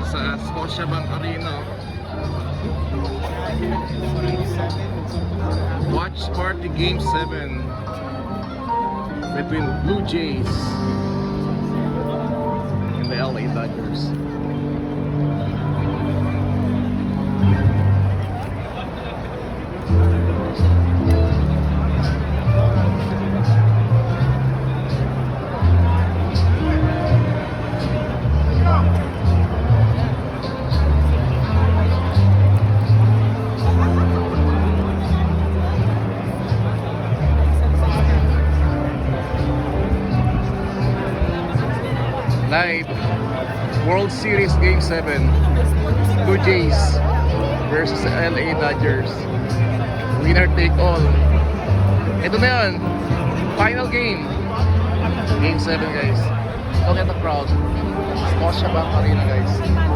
sa Scotiabank Arena. Watch party game 7 between Blue Jays and the LA Dodgers. Live World Series Game 7, Blue Jays versus LA Dodgers. Winner take all. Ito na yun, final game. Game 7 guys. Look at the crowd. Scotiabank Arena guys.